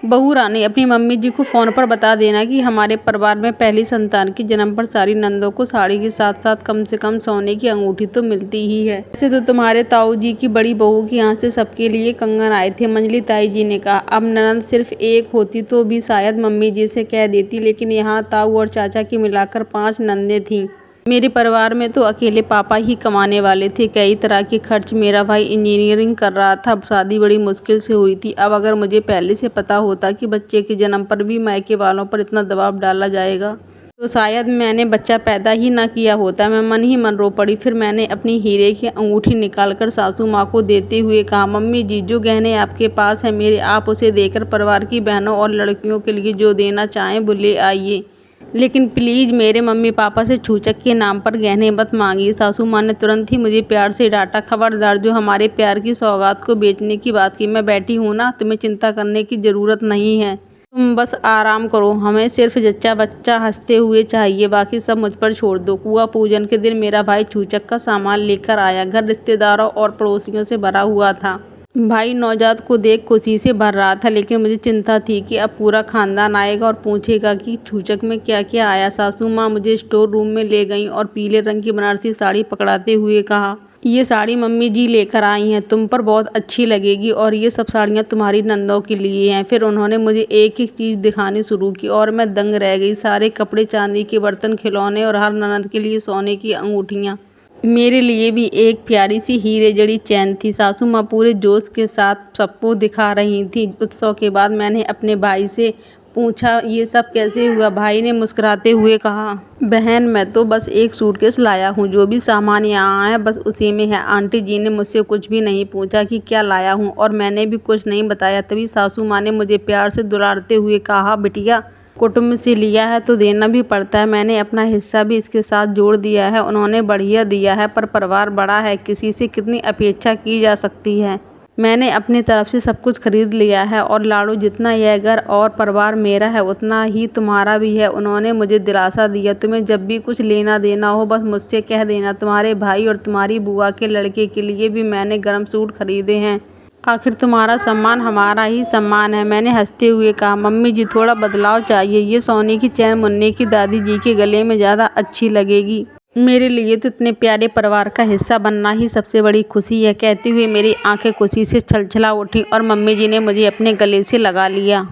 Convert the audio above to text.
बहू रानी, अपनी मम्मी जी को फ़ोन पर बता देना कि हमारे परिवार में पहली संतान के जन्म पर सारी नंदों को साड़ी के साथ साथ कम से कम सोने की अंगूठी तो मिलती ही है। वैसे तो तुम्हारे ताऊ जी की बड़ी बहू के यहाँ से सबके लिए कंगन आए थे। मंजली ताई जी ने कहा, अब ननद सिर्फ एक होती तो भी शायद मम्मी जी से कह देती, लेकिन यहाँ ताऊ और चाचा की मिलाकर 5 नंदें थीं। मेरे परिवार में तो अकेले पापा ही कमाने वाले थे। कई तरह के खर्च। मेरा भाई इंजीनियरिंग कर रहा था। शादी बड़ी मुश्किल से हुई थी। अब अगर मुझे पहले से पता होता कि बच्चे के जन्म पर भी मायके वालों पर इतना दबाव डाला जाएगा तो शायद मैंने बच्चा पैदा ही ना किया होता। मैं मन ही मन रो पड़ी। फिर मैंने अपनी हीरे की अंगूठी निकालकर सासू माँ को देते हुए कहा, मम्मी जी, जो गहने आपके पास है मेरे, आप उसे देकर परिवार की बहनों और लड़कियों के लिए जो देना चाहें वो ले आइए, लेकिन प्लीज़ मेरे मम्मी पापा से छूचक के नाम पर गहने मत मांगिए। सासू माँ ने तुरंत ही मुझे प्यार से डांटा, खबरदार, जो हमारे प्यार की सौगात को बेचने की बात की। मैं बैठी हूँ ना, तुम्हें चिंता करने की ज़रूरत नहीं है। तुम बस आराम करो। हमें सिर्फ जच्चा बच्चा हंसते हुए चाहिए, बाकी सब मुझ पर छोड़ दो। कुआं पूजन के दिन मेरा भाई छूचक का सामान लेकर आया। घर रिश्तेदारों और पड़ोसियों से भरा हुआ था। भाई नौजात को देख खुशी से भर रहा था, लेकिन मुझे चिंता थी कि अब पूरा खानदान आएगा और पूछेगा कि छूचक में क्या क्या आया। सासू माँ मुझे स्टोर रूम में ले गईं और पीले रंग की बनारसी साड़ी पकड़ाते हुए कहा, ये साड़ी मम्मी जी लेकर आई हैं, तुम पर बहुत अच्छी लगेगी और ये सब साड़ियाँ तुम्हारी नंदों के लिए हैं। फिर उन्होंने मुझे एक एक चीज़ दिखानी शुरू की और मैं दंग रह गई। सारे कपड़े, चांदी के बर्तन, खिलौने और हर ननद के लिए सोने की अंगूठियाँ। मेरे लिए भी एक प्यारी सी हीरे जड़ी चैन थी। सासू माँ पूरे जोश के साथ सबको दिखा रही थी। उत्सव के बाद मैंने अपने भाई से पूछा, ये सब कैसे हुआ? भाई ने मुस्कुराते हुए कहा, बहन, मैं तो बस एक सूटकेस लाया हूँ। जो भी सामान यहाँ है बस उसी में है। आंटी जी ने मुझसे कुछ भी नहीं पूछा कि क्या लाया हूँ और मैंने भी कुछ नहीं बताया। तभी सासू माँ ने मुझे प्यार से दुलारते हुए कहा, बिटिया, कुटुंब से लिया है तो देना भी पड़ता है। मैंने अपना हिस्सा भी इसके साथ जोड़ दिया है। उन्होंने बढ़िया दिया है, पर परिवार बड़ा है, किसी से कितनी अपेक्षा की जा सकती है। मैंने अपनी तरफ से सब कुछ खरीद लिया है और लाड़ू, जितना यह घर और परिवार मेरा है उतना ही तुम्हारा भी है। उन्होंने मुझे दिलासा दिया, तुम्हें जब भी कुछ लेना देना हो बस मुझसे कह देना। तुम्हारे भाई और तुम्हारी बुआ के लड़के के लिए भी मैंने गर्म सूट खरीदे हैं। आखिर तुम्हारा सम्मान हमारा ही सम्मान है। मैंने हंसते हुए कहा, मम्मी जी, थोड़ा बदलाव चाहिए। ये सोने की चैन मुन्ने की दादी जी के गले में ज़्यादा अच्छी लगेगी। मेरे लिए तो इतने प्यारे परिवार का हिस्सा बनना ही सबसे बड़ी खुशी है। कहते हुए मेरी आंखें खुशी से छलछला उठी और मम्मी जी ने मुझे अपने गले से लगा लिया।